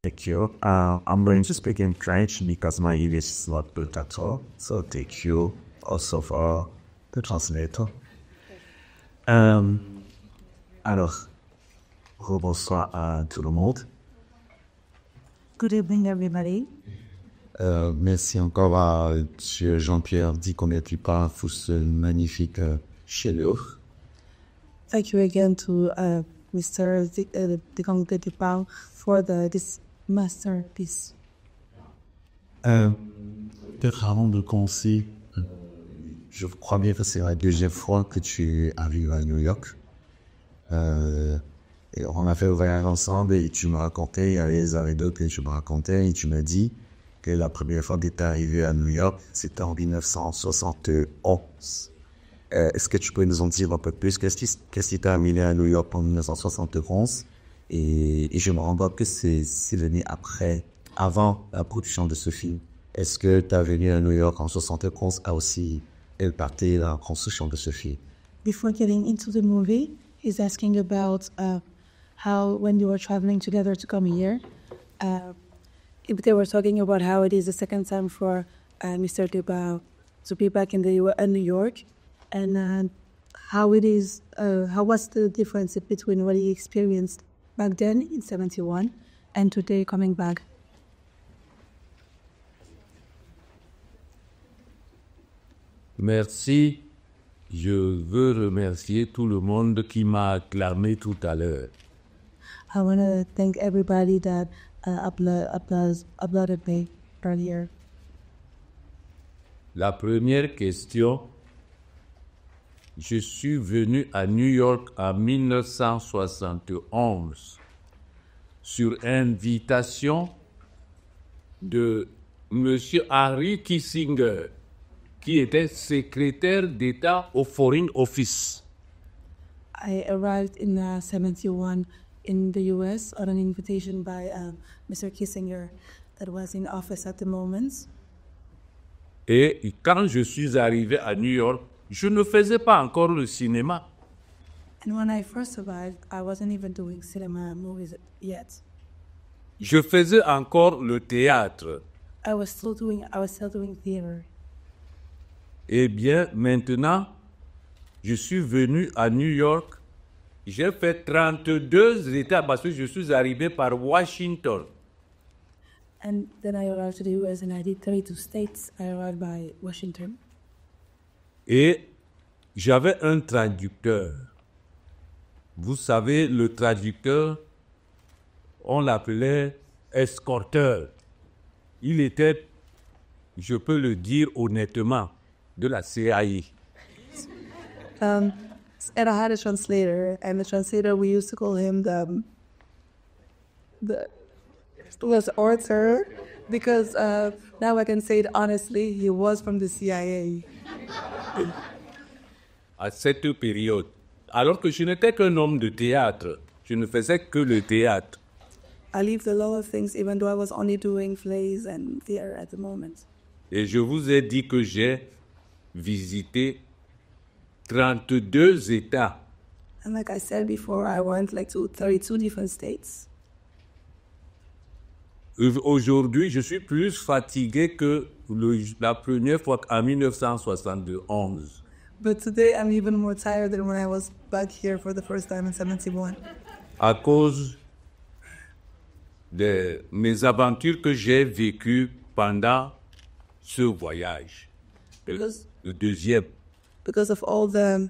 Thank you. I'm going to speak in French because my English is not good at all. So thank you also for the translator. Alors, bonsoir à tout le monde. Good evening, everybody. Merci encore à M. Jean-Pierre Di-Combien-tu-pas pour ce magnifique chef-d'œuvre. Thank you again to Mr. Di-Combien-tu-pas for this masterpiece. Peut-être avant de commencer, je crois bien que c'est la deuxième fois que tu arrives à New York. Et on a fait le voyage ensemble et tu me racontais, il y avait les anecdotes que tu me racontais et tu m'as dit que la première fois que tu es arrivé à New York, c'était en 1971. Est-ce que tu peux nous en dire un peu plus? Qu'est-ce qui t'a amené à New York en 1971? Et je me rends compte que c'est venu avant la production de ce film. Est-ce que tu es venu à New York en 1971 a aussi impacté la construction de ce film? Before getting into the movie, he's asking about how, when you were traveling together to come here, they were talking about how it is the second time for Mr. Deba to be back in New York, and how it is, how was the difference between what he experienced back then in 71 and today coming back? Merci. Je veux remercier tout le monde qui m'a acclamé tout à l'heure. I want to thank everybody that applauded me earlier. La première question. Je suis venu à New York en 1971 sur invitation de M. Henry Kissinger, qui était secrétaire d'État au Foreign Office. I arrived in 71 in the U.S. on an invitation by Mr. Kissinger that was in office at the moment. Et quand je suis arrivé à New York, je ne faisais pas encore le cinéma. And when I first arrived, I wasn't even doing cinema movies yet. Je faisais encore le théâtre. I was still doing theater. Eh bien, maintenant, je suis venu à New York. J'ai fait 32 États parce que je suis arrivé par Washington. And then I arrived to the U.S. and I did 32 states. I arrived by Washington. Et j'avais un traducteur. Vous savez, le traducteur, on l'appelait escorteur. Il était, je peux le dire honnêtement, de la CIA. And I had a translator, and the translator, we used to call him the author, because now I can say it honestly, he was from the CIA. À cette période, alors que je n'étais qu'un homme de théâtre, je ne faisais que le théâtre. I left a lot of things, even though I was only doing plays and theater at the moment. Et je vous ai dit que j'ai visité 32 États. And like I said before, I went to 32 different states. Aujourd'hui, je suis plus fatigué que la première fois en 1971. But today I'm even more tired than when I was back here for the first time in 71. À cause de mes aventures que j'ai vécues pendant ce voyage. Le deuxième. Because of all the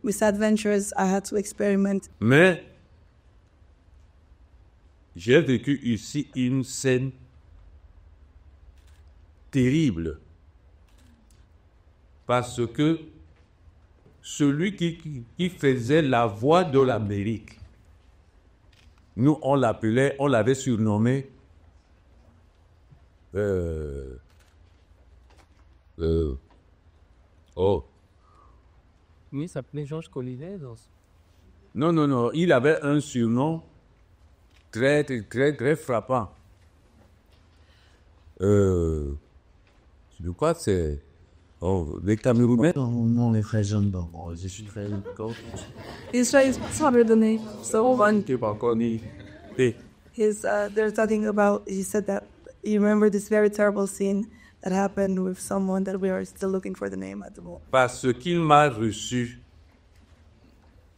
misadventures I had to experiment. Mais j'ai vécu ici une scène terrible. Parce que celui qui faisait la voix de l'Amérique, nous on l'avait surnommé Oui, il s'appelait Georges Collinet. Non, il avait un surnom très, très, très, très frappant. Je crois que c'est... Oh, les Camerounais? Non, les frères jeunes, bon, je suis très... He's smarter than me, so fun. Tu n'es pas connu. They're talking about. He said that you remember this very terrible scene that happened with someone that we are still looking for the name at the moment. Parce qu'il m'a reçu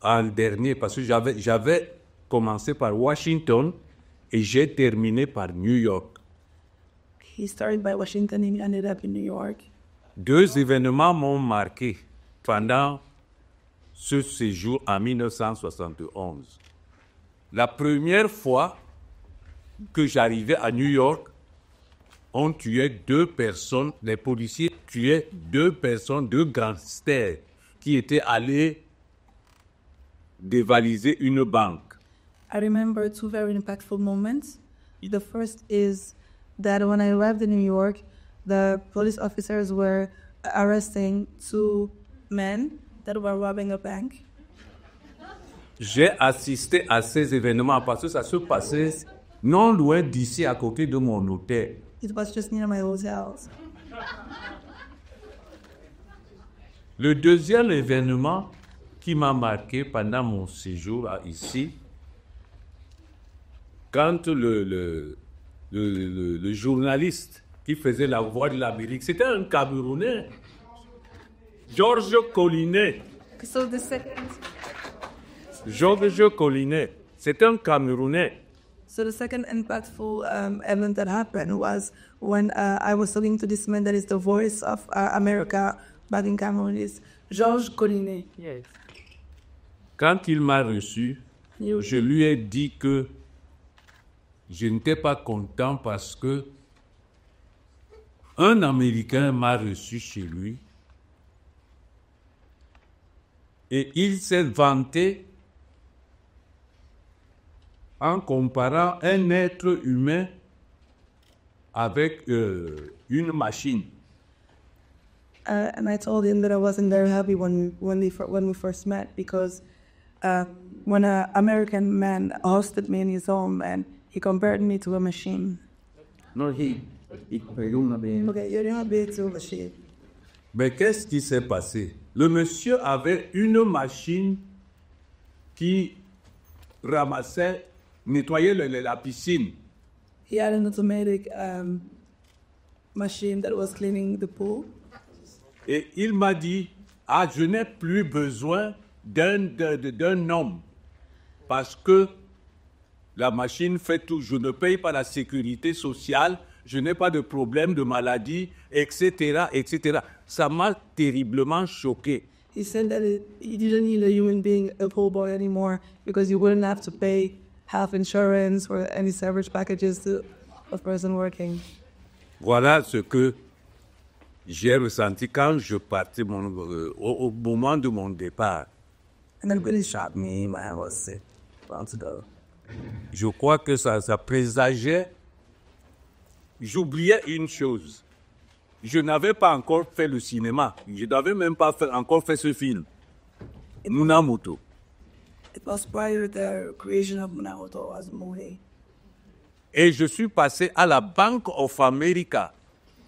en dernier, parce que j'avais commencé par Washington et j'ai terminé par New York. He started by Washington and he ended up in New York. 2 événements m'ont marqué pendant ce séjour en 1971. La première fois que j'arrivais à New York, on tuait 2 personnes, les policiers tuaient 2 personnes, 2 gangsters qui étaient allés dévaliser une banque. I remember 2 very impactful moments. The first is that when I arrived in New York, the police officers were arresting 2 men that were robbing a bank. J'ai assisté à ces événements parce que ça se passait non loin d'ici, à côté de mon hôtel. It was just near my hotels. Le deuxième événement qui m'a marqué pendant mon séjour ici, quand le journaliste qui faisait la voix de l'Amérique, c'était un Camerounais, Georges Collinet. So the second, Georges Collinet, c'est un Camerounais. so the second impactful event that happened was when I was talking to this man that is the voice of America back in Cameroon, is Georges Collinet. Yes. Quand il m'a reçu, je lui ai dit que je n'étais pas content parce que un Américain m'a reçu chez lui et il s'est vanté en comparant un être humain avec une machine. And I told him that I wasn't very happy when we first met because when an American man hosted me in his home and he compared me to a machine. No, he Okay, you're not big to a machine. Mais qu'est-ce qui s'est passé? Le monsieur avait une machine qui ramassait, nettoyait la piscine. He had an automatic machine that was cleaning the pool. Et il m'a dit, je n'ai plus besoin d'un homme parce que la machine fait tout. Je ne paye pas la sécurité sociale, je n'ai pas de problème de maladie, etc., etc. Ça m'a terriblement choqué. He said that he didn't need a human being, a pool boy anymore, because you wouldn't have to pay health insurance or any severance packages to a person working. Voilà ce que j'ai ressenti quand je partais au moment de mon départ. And that really shocked me when I was sick months ago. Je crois que ça présageait. J'oubliais une chose. Je n'avais pas encore fait le cinéma. Je n'avais même pas encore fait ce film. Munamoto. It was prior to the creation of Munamoto as a movie. Et je suis passé à la Bank of America.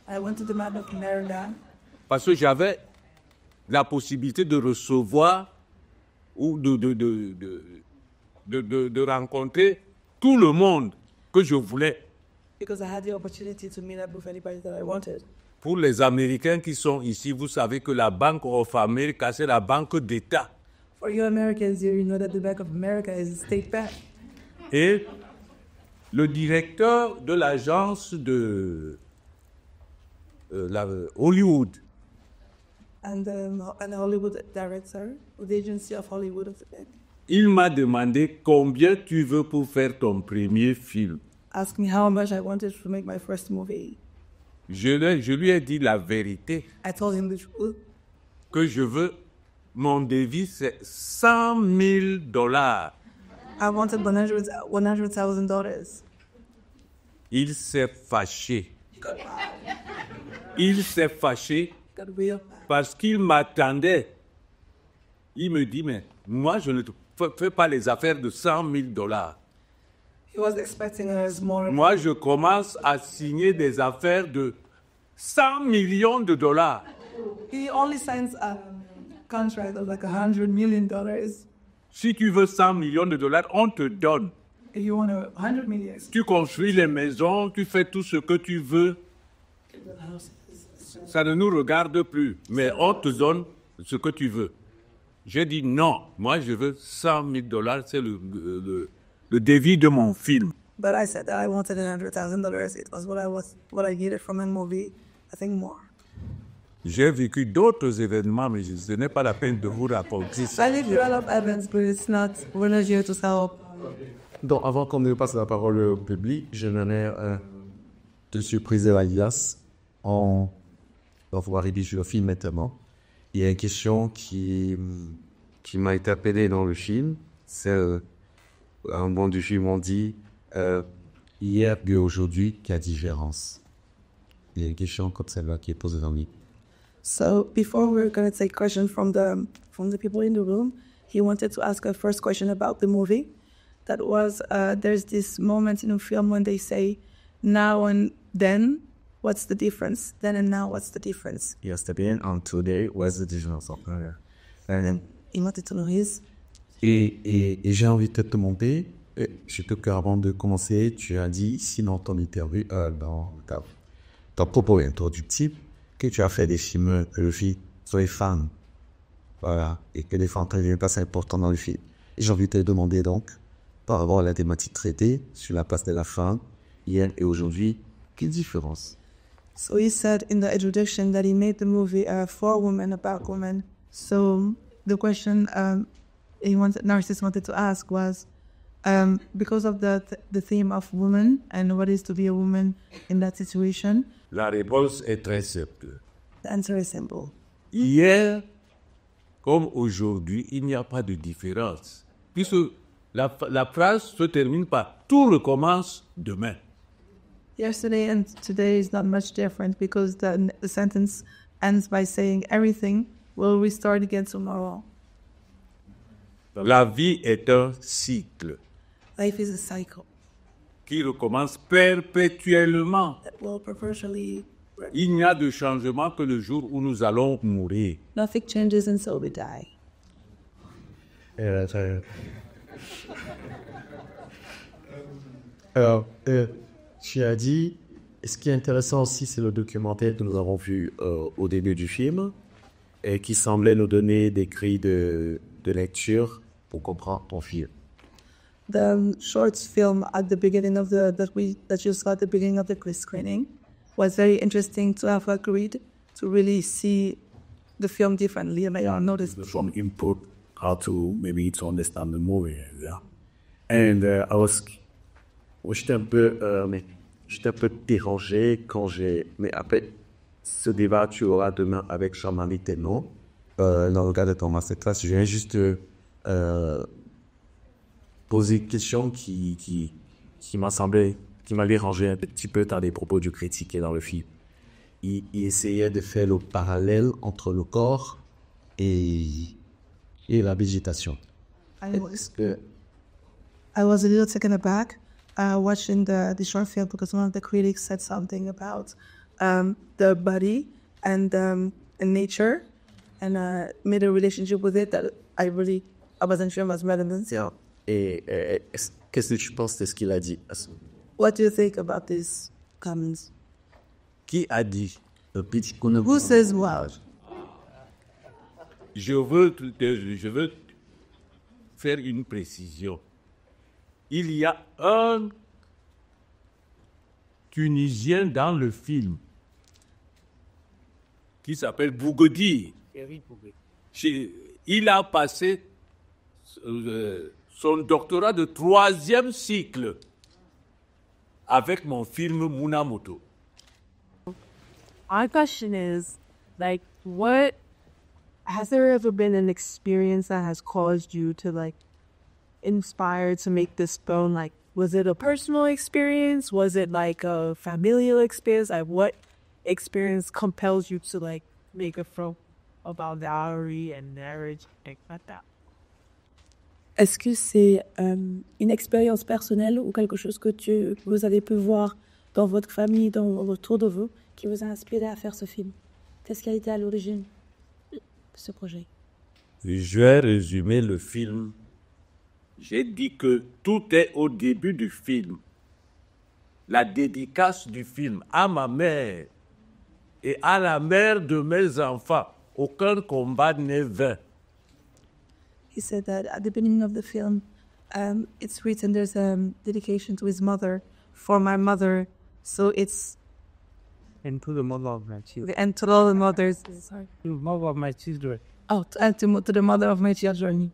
I went to the Bank of America. Parce que j'avais la possibilité de recevoir ou de rencontrer tout le monde que je voulais. Because I had the opportunity to meet up with anybody that I wanted. Pour les Américains qui sont ici, vous savez que la Bank of America, c'est la banque d'État. For you Americans here, you know that the Bank of America is a state bank. Et le directeur de l'agence de Hollywood, And the Hollywood director of the agency of Hollywood of the bank il m'a demandé combien tu veux pour faire ton premier film. asked me how much I wanted to make my first movie. Je lui ai dit la vérité, I told him the truth. que je veux, mon devis c'est $100,000. I wanted $100,000. Il s'est fâché. He got mad. Il s'est fâché Got real mad. parce qu'il m'attendait. Il me dit, mais moi je ne fais pas les affaires de $100,000. He was expecting a small. Moi je commence à signer des affaires de $100 millions. He only signs a contract of like $100 million. Si tu veux $100 millions, on te donne. If you want 100 million, Tu construis les maisons, tu fais tout ce que tu veux. Ça ne nous regarde plus, mais on te donne ce que tu veux. J'ai dit non, moi je veux $100,000, c'est le devis de mon film. but I said that I wanted $100,000. It was what I needed from a movie. I think more. J'ai vécu d'autres événements, mais ce n'est pas la peine de vous raconter ça. I live a lot of events, but it's not. We're not here to sell. Donc, avant qu'on ne passe la parole au public, je donnais de surprise à Elias. On va voir rédiger le film maintenant. Il y a une question qui m'a été appelée dans le film. C'est un moment du film, on dit hier et aujourd'hui, quelle différence? Il y a une question comme celle-là qui est posée dans le livre. So before we're going to take questions from the people in the room, he wanted to ask a first question about the movie. That was there's this moment in the film when they say now and then, what's the difference? Then and now, what's the difference? Yesterday and today, what's the difference? He wanted to know his. Et j'ai envie de te demander, surtout qu'avant de commencer, tu as dit, sinon ton interview, dans ton propos introductif, que tu as fait des films, que le film soit fan. Voilà. Et que les fans ne pas c'est important dans le film. Et j'ai envie de te demander donc, par rapport à la thématique traitée sur la place de la femme, hier et aujourd'hui, quelle différence? So he said in the introduction that he made the movie for women, about women. So the question Narcissus wanted to ask was, because of the theme of woman and what is to be a woman in that situation. La réponse est très simple. The answer is simple. Hier, comme aujourd'hui, il n'y a pas de différence. Puisque la phrase se termine par « tout recommence demain ». Yesterday and today is not much different because the sentence ends by saying everything will restart again tomorrow. La vie est un cycle Life is a cycle qui recommence perpétuellement. that will perpetually. Il n'y a de changement que le jour où nous allons mourir. Nothing changes until we die. Alors, tu as dit, ce qui est intéressant aussi, c'est le documentaire que nous avons vu au début du film, et qui semblait nous donner des grilles de lecture pour comprendre ton film. The short film at the beginning of that you saw at the beginning of the screening was very interesting to have agreed to really see the film differently. And I noticed some input how to maybe to understand the movie. Yeah. And J'étais un peu dérangé quand mais après, ce débat, tu auras demain avec Jean-Marie Thénault, dans le cadre de ton masterclass. Je viens juste poser une question qui m'a semblé, qui m'a dérangé un petit peu dans les propos du critique et dans le film. Il essayait de faire le parallèle entre le corps et la végétation. I was a little taken aback watching the short film because one of the critics said something about the body and nature and made a relationship with it that I wasn't sure was relevant. So, Et qu'est-ce que tu penses de ce qu'il a dit? what do you think about these comments? Qui a dit? Who says what? Je veux faire une précision. Il y a un Tunisien dans le film qui s'appelle Bougodi. Il a passé son doctorat de 3e cycle avec mon film Munamoto. My question is, like, what has there ever been an experience that has caused you to inspire to make this film? Like, was it a personal experience? Was it like a familial experience? Like, what experience compels you to make a film about dowry and marriage, like that? Est-ce que c'est une expérience personnelle ou quelque chose que vous avez pu voir dans votre famille, autour de vous, qui vous a inspiré à faire ce film? Qu'est-ce qui a été à l'origine de ce projet? Je vais résumer le film J'ai dit que tout est au début du film. La dédicace du film à ma mère et à la mère de mes enfants. Aucun combat n'est vain. He said that at the beginning of the film, it's written there's a dedication to his mother, for my mother. So it's And to the mother of my children. and to all the mothers. Sorry. To the mother of my children. Oh, and to the mother of my children.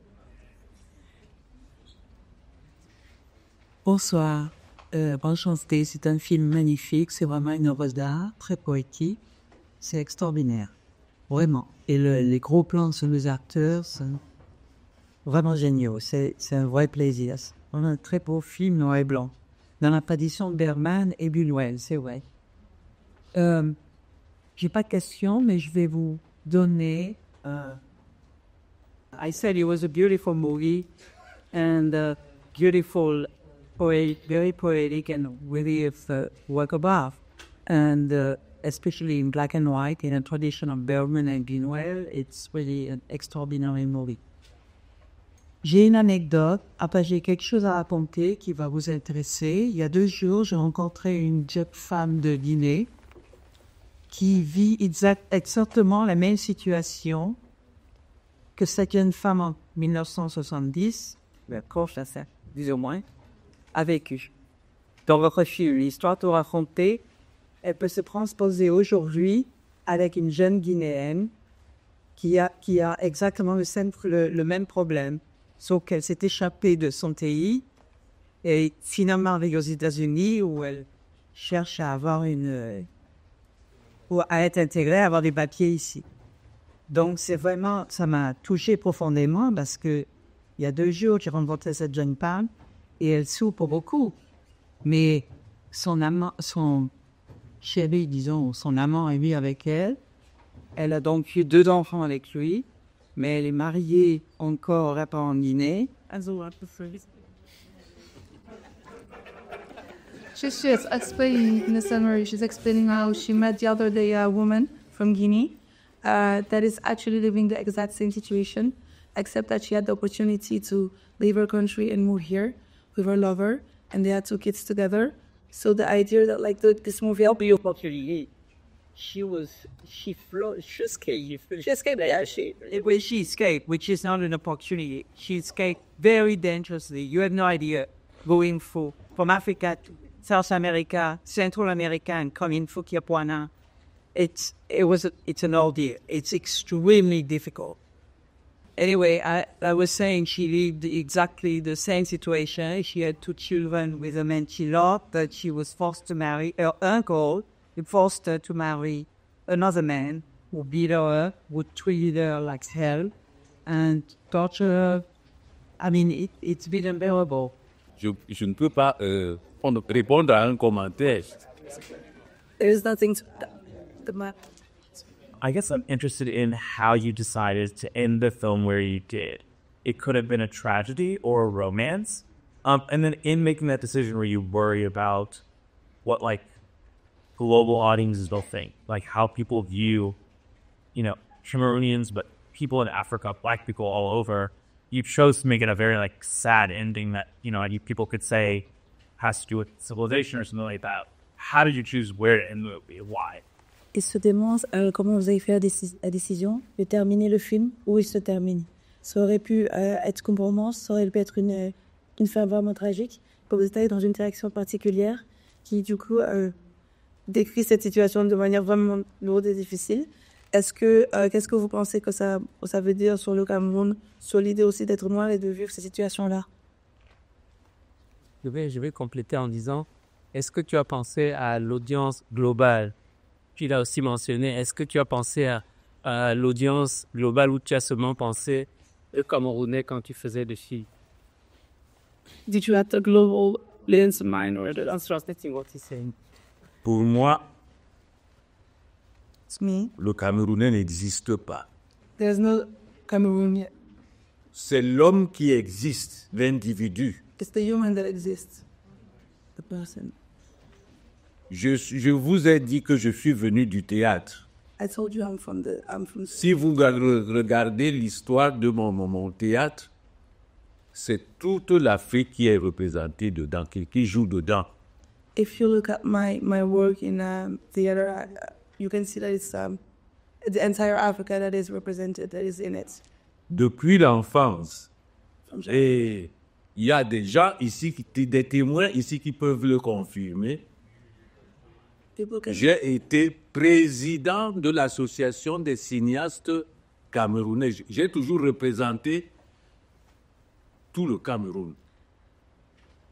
Bonsoir. Enchanté, c'est un film magnifique, c'est vraiment une œuvre d'art, très poétique, c'est extraordinaire, vraiment. Et les gros plans sur les acteurs sont vraiment géniaux, c'est un vrai plaisir. On a un très beau film noir et blanc, dans la tradition de Bergman et Buñuel, c'est vrai. J'ai pas de questions, mais je vais vous donner... I said it was a beautiful movie, and beautiful... very poetic and really a work of art, and especially in black and white in a tradition of Bergman and Buñuel, it's really an extraordinary movie. J'ai une anecdote, après j'ai quelque chose à raconter qui va vous intéresser. Il y a 2 jours, j'ai rencontré une jeune femme de Guinée qui vit exactement la même situation que cette jeune femme en 1970, plus ou moins, a vécu. Dans votre film, l'histoire de raconter, elle peut se transposer aujourd'hui avec une jeune Guinéenne qui a exactement le même problème, sauf qu'elle s'est échappée de son pays et finalement arrivée aux États-Unis où elle cherche à avoir ou à être intégrée, à avoir des papiers ici. Donc c'est vraiment, ça m'a touché profondément parce que il y a 2 jours, j'ai rencontré cette jeune femme et elle souffre beaucoup. Mais son chéri, disons, son amant est mis avec elle. Elle a donc eu 2 enfants avec lui, mais elle est mariée encore en Guinée. She's explaining in the summary. She's explaining how she met the other day a woman from Guinea that is actually living the exact same situation, except that she had the opportunity to leave her country and move here with her lover, and they had 2 kids together. So the idea that like this movie helped you. She escaped, which is not an opportunity. She escaped very dangerously. You have no idea going from Africa to South America, Central America, and coming to Kiapuana. It's an ordeal. It's extremely difficult. Anyway, I was saying she lived exactly the same situation. She had 2 children with a man she loved, but she was forced to marry. Her uncle forced her to marry another man who beat her, who treated her like hell, and tortured her. I mean, it's been unbearable. Je ne peux pas répondre à un commentaire. There's nothing to the map. I guess I'm interested in how you decided to end the film where you did. It could have been a tragedy or a romance. And then in making that decision, where you worry about what like global audiences will think, like how people view, Cameroonians, but people in Africa, Black people all over, you chose to make it a very like sad ending that, people could say has to do with civilization or something like that. How did you choose where to end the movie? Why? Il se demande comment vous avez fait la décision de terminer le film, où il se termine. Ça aurait pu être comme romance, ça aurait pu être une fin vraiment tragique. Vous êtes dans une direction particulière qui, du coup, décrit cette situation de manière vraiment lourde et difficile. Qu'est-ce que vous pensez que ça veut dire sur le Cameroun, sur l'idée aussi d'être noir et de vivre ces situations-là? Je vais compléter en disant, est-ce que tu as pensé à l'audience globale? Tu l'as aussi mentionné, est-ce que tu as pensé à l'audience globale ou tu as seulement pensé aux Camerounais quand tu faisais le film? Did you have the global audience in mind, or I'm translating what he's saying. Pour moi, It's me. le Camerounais n'existe pas. There's no Cameroon yet. C'est l'homme qui existe, l'individu. It's the human that exists. The person. Je vous ai dit que je suis venu du théâtre. I told you I'm from. Si vous regardez l'histoire de mon théâtre, c'est toute l'Afrique qui est représentée dedans, qui joue dedans. If you look at my work in theater, you can see that it's the entire Africa that is represented, that is in it. Depuis l'enfance. Et il y a des gens ici, des témoins ici qui peuvent le confirmer. People can J'ai été président de l'association des cinéastes camerounais. J'ai toujours représenté tout le Cameroun.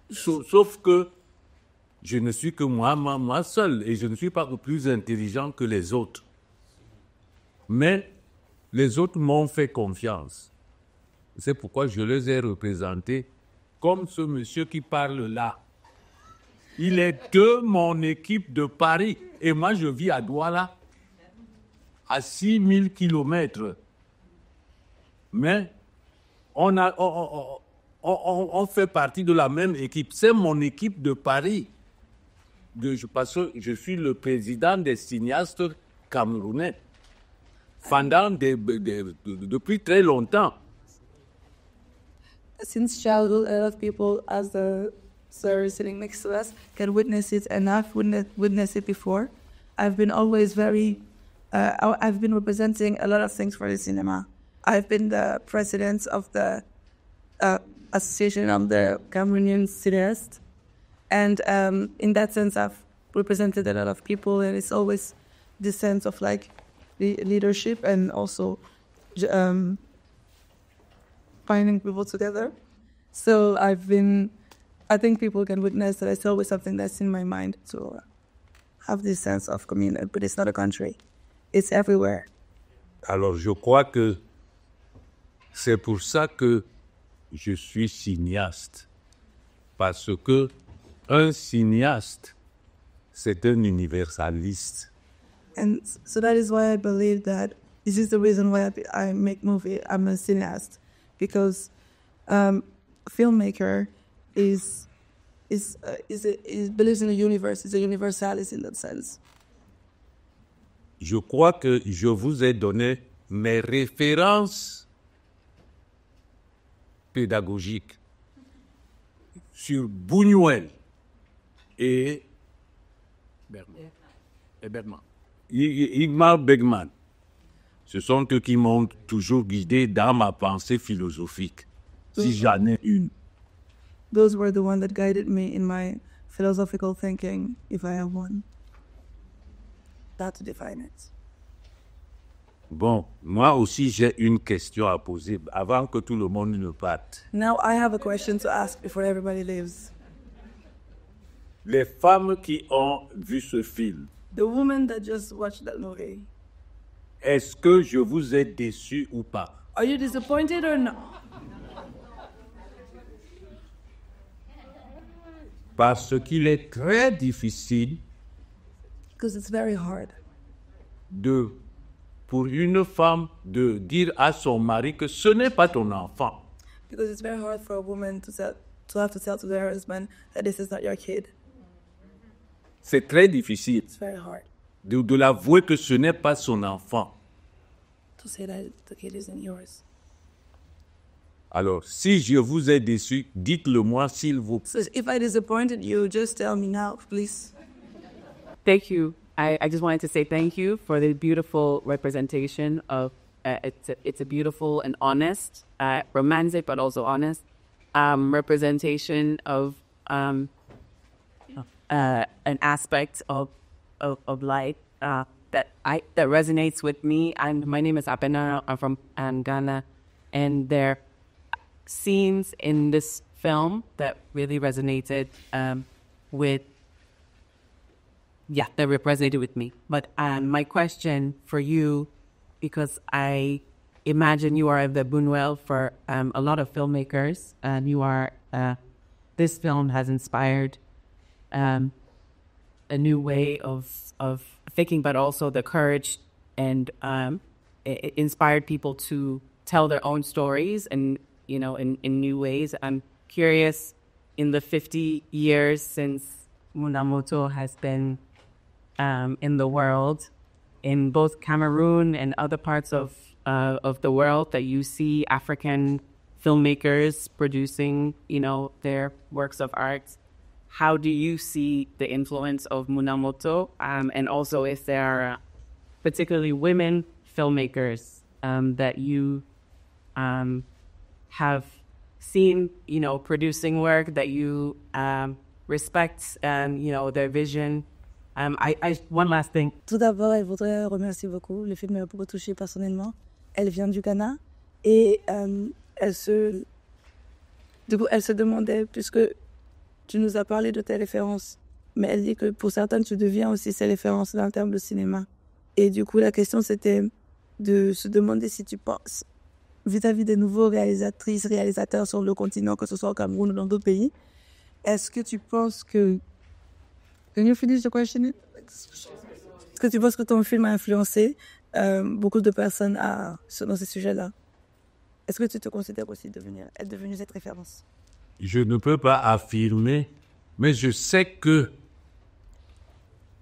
Sauf que je ne suis que moi seul, et je ne suis pas plus intelligent que les autres. Mais les autres m'ont fait confiance. C'est pourquoi je les ai représentés comme ce monsieur qui parle là. Il est de mon équipe de Paris. Et moi, je vis à Douala, à 6000 kilomètres. Mais on fait partie de la même équipe. C'est mon équipe de Paris. Parce que je suis le président des cinéastes camerounais. Depuis très longtemps. Since childhood, a lot of people, as the sir sitting next to us, can witness it, and I've witnessed it before. I've been always I've been representing a lot of things for the cinema. I've been the president of the Association of the Cameroonian Cineasts, and in that sense, I've represented a lot of people, and it's always the sense of like the leadership and also finding people together. So I think people can witness that it's always something that's in my mind to have this sense of community, but it's not a country. It's everywhere. Alors, je crois que c'est pour ça que je suis cinéaste. Parce que un cinéaste, c'est un universaliste. And so that is why I believe that this is the reason why I make movies. I'm a cineast. Because a filmmaker is believes in the universe. Is a universalist in that sense. Je crois que je vous ai donné mes références pédagogiques sur Buñuel et Ingmar Bergman. Ce sont eux qui m'ont toujours guidé dans ma pensée philosophique, si j'en ai une. Those were the ones that guided me in my philosophical thinking, if I have one. That to define it. Bon, moi aussi j'ai une question à poser avant que tout le monde ne parte. Now I have a question to ask before everybody leaves. Les femmes qui ont vu ce film, The woman that just watched that movie, est-ce que je vous ai déçu ou pas? are you disappointed or not? Parce qu'il est très difficile Because it's very hard pour une femme de dire à son mari que ce n'est pas ton enfant. Because it's very hard for a woman to have to tell to their husband that this is not your kid. C'est très difficile It's very hard de l'avouer que ce n'est pas son enfant. to say that the kid isn't yours. Alors, si je vous ai déçu, dites-le-moi s'il vous plaît. So if I disappointed you, just tell me now, please. Thank you. I just wanted to say thank you for the beautiful representation of, it's a beautiful and honest, romantic but also honest representation of an aspect of life that resonates with me. My name is Apena. I'm from Ghana, and there are scenes in this film that really resonated that resonated with me. But my question for you, because I imagine you are the Buñuel for a lot of filmmakers, and you are this film has inspired a new way of thinking, but also the courage and it inspired people to tell their own stories and in new ways. I'm curious, in the 50 years since Munamoto has been in the world, in both Cameroon and other parts of the world, that you see African filmmakers producing, their works of art. How do you see the influence of Munamoto? And also, if there are particularly women filmmakers that you have seen, producing work that you respect and, their vision. One last thing. Tout d'abord, elle voudrait remercier beaucoup. Le film m'a beaucoup touchée personnellement. Elle vient du Ghana et elle se demandait, puisque tu nous as parlé de tes références, mais elle dit que pour certaines, tu deviens aussi ces références dans le terme de cinéma. Et du coup, la question, c'était de se demander si tu penses, vis-à-vis des nouveaux réalisatrices, réalisateurs sur le continent, que ce soit au Cameroun ou dans d'autres pays, est-ce que tu penses que... Can you finish the question? Est-ce que tu penses que ton film a influencé beaucoup de personnes dans ces sujets-là? Est-ce que tu te considères aussi être devenu cette référence? Je ne peux pas affirmer, mais je sais que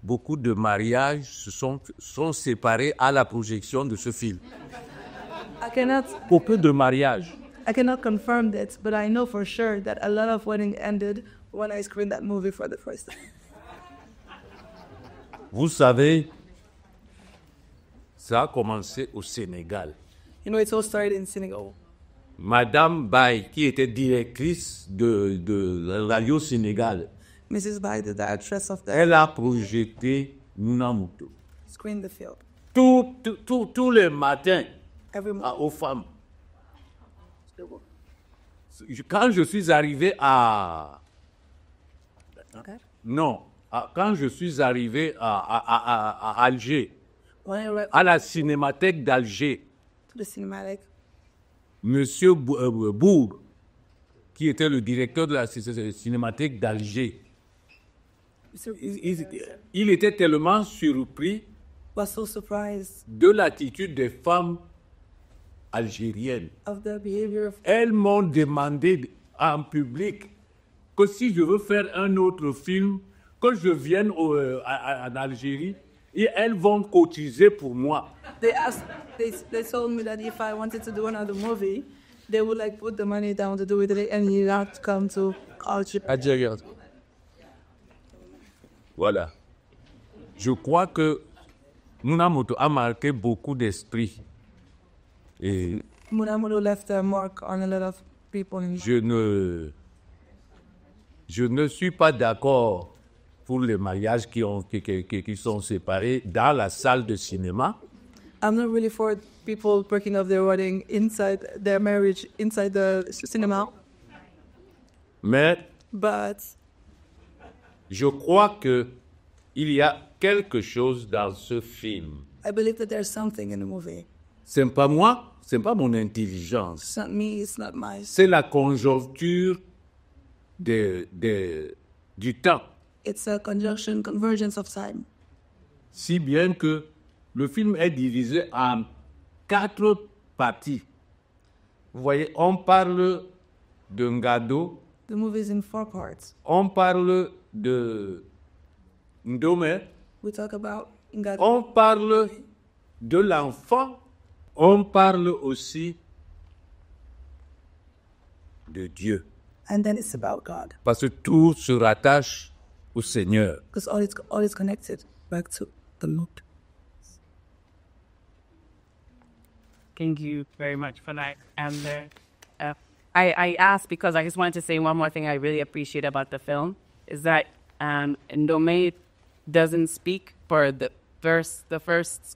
beaucoup de mariages sont séparés à la projection de ce film. Beaucoup de mariages. I cannot confirm that, but I know for sure that a lot of weddings ended when I screened that movie for the first time. Vous savez, ça a commencé au Sénégal. It all started in Senegal. Madame Baye, qui était directrice de la radio Sénégal, Mrs. Bai, the actress of the elle a projeté Munamoto. screened the film. Tous les matins Every morning. aux femmes. Quand je suis arrivé à Alger, à la cinémathèque d'Alger, To the cinematic. Monsieur Bourg, qui était le directeur de la cinémathèque d'Alger, il était tellement surpris Was so surprised de l'attitude des femmes algériennes. of the behavior of Elles m'ont demandé en public que si je veux faire un autre film, que je vienne en Algérie et elles vont cotiser pour moi. they told me that if I wanted to do another movie, they would put the money down to do it, and you have to come to Algeria. Voilà. Je crois que Munamoto a marqué beaucoup d'esprits. Et Munamoto left a mark on a lot of people. je ne suis pas d'accord pour les mariages qui sont séparés dans la salle de cinéma. I'm not really for people breaking off their wedding inside their marriage, inside the cinema. Mais But je crois que il y a quelque chose dans ce film. I believe that there's something in the movie. C'est pas moi, c'est pas mon intelligence. It's not me, it's not my... C'est la conjoncture du temps. It's a convergence of time. Si bien que le film est divisé en 4 parties. Vous voyez, on parle de Ngado, The movie is in 4 parts. on parle de Ndome, We talk about Ngado. on parle de l'enfant, on parle aussi de Dieu. And then it's about God. Parce que tout se rattache au Seigneur. Because all is connected back to the Lord. Thank you very much for that. And I asked because I just wanted to say one more thing I really appreciate about the film is that Ndome doesn't speak for the first.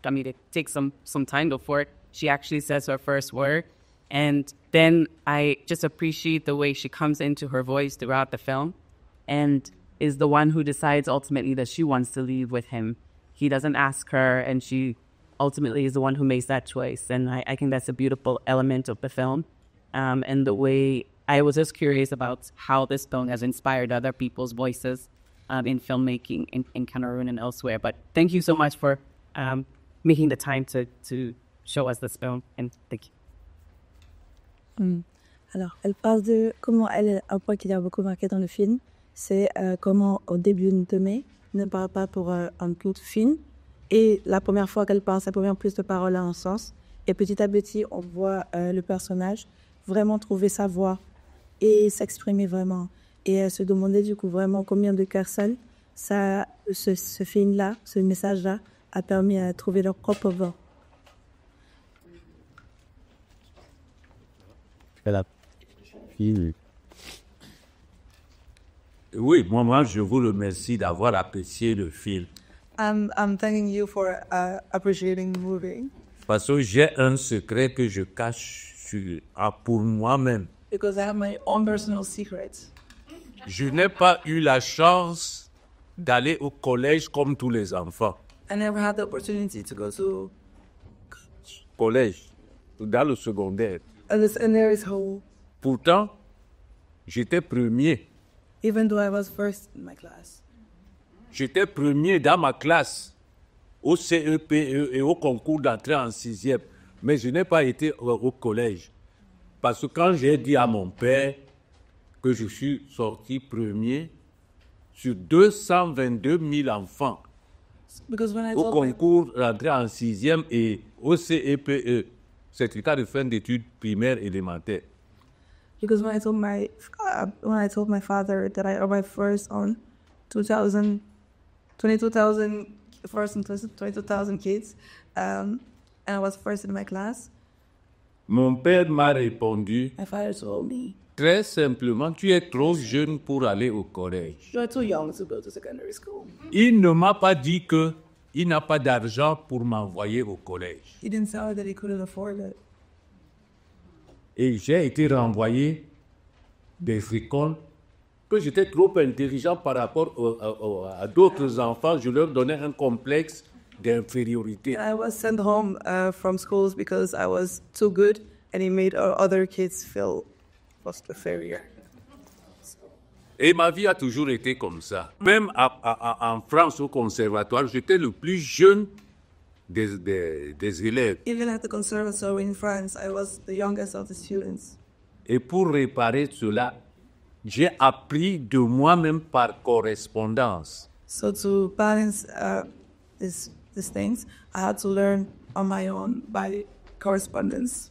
I mean, it takes some time before she actually says her first word, and then I just appreciate the way she comes into her voice throughout the film, and is the one who decides ultimately that she wants to leave with him. He doesn't ask her, and she ultimately is the one who makes that choice. And I think that's a beautiful element of the film. And the way I was just curious about how this film has inspired other people's voices in filmmaking in Cameroon and elsewhere. But thank you so much for making the time to show us this film. And thank you. Alors, elle parle de comment un point qui l'a beaucoup marqué dans le film, c'est comment au début Ndome ne parle pas pour un tout film. Et la première fois qu'elle parle, sa première prise de parole a un sens. Et petit à petit, on voit le personnage vraiment trouver sa voix et s'exprimer vraiment. Et elle se demandait du coup vraiment combien de personnes ce film-là, ce message-là, a permis à trouver leur propre voix. Oui, moi, je vous remercie d'avoir apprécié le film. I'm thanking you for appreciating the movie. Parce que j'ai un secret que je cache pour moi-même. Because I have my own personal secrets. Je n'ai pas eu la chance d'aller au collège comme tous les enfants. I never had the opportunity to go to Collège, dans le secondaire. a secondary school, Pourtant, j'étais premier. even though I was first in my class. J'étais premier dans ma classe au CEPE et au concours d'entrée en sixième. Mais je n'ai pas été au collège. Parce que quand j'ai dit à mon père que je suis sorti premier sur 222 000 enfants Because when I au told concours d'entrée en sixième et au CEPE, certificat de fin d'études primaires élémentaires. Because when I told my father that I arrived first on 22,000 first and 22,000 kids, and I was first in my class, Mon père m'a répondu my father told me, très simplement, tu es trop jeune pour aller au collège. "You're too young to go to secondary school." Il ne m'a pas dit que il n'a pas d'argent pour m'envoyer au collège. He didn't tell her that he couldn't afford it. Et j'ai été renvoyé des écoles que j'étais trop intelligent par rapport à d'autres enfants. Je leur donnais un complexe d'infériorité. I was sent home from schools because I was too good, and he made other kids feel inferior. Et ma vie a toujours été comme ça. Même en France, au conservatoire, j'étais le plus jeune des élèves. Even at the conservatory in France, I was the youngest of the students. Et pour réparer cela, j'ai appris de moi-même par correspondance. So to balance these things, I had to learn on my own by correspondence.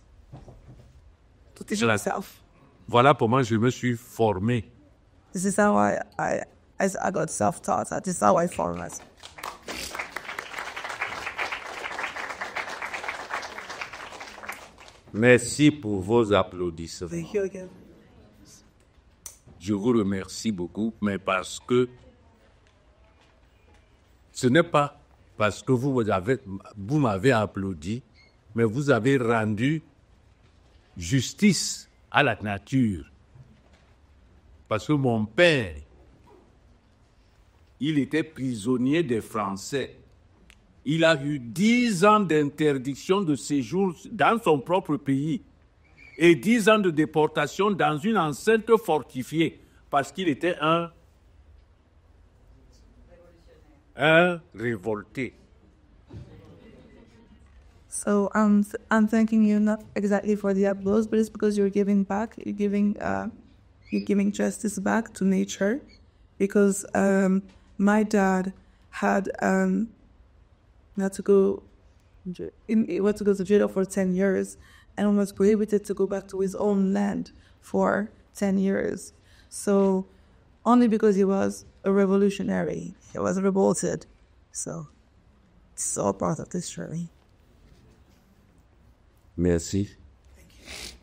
To teach myself. Voilà comment je me suis formé. This is how I got self-taught. This is how I formed myself. Merci pour vos applaudissements. Thank you again. Je vous remercie beaucoup, mais parce que ce n'est pas parce que vous m'avez applaudi, mais vous avez rendu justice à la nature. Parce que mon père, il était prisonnier des Français. Il a eu 10 ans d'interdiction de séjour dans son propre pays et 10 ans de déportation dans une enceinte fortifiée parce qu'il était un révolté. So I'm thanking you not exactly for the applause, but it's because you're giving back. You're giving justice back to nature, because my dad had to go to jail for 10 years and was prohibited to go back to his own land for 10 years. So only because he was a revolutionary, he was revolted. So it's all part of this journey. Merci. Thank you.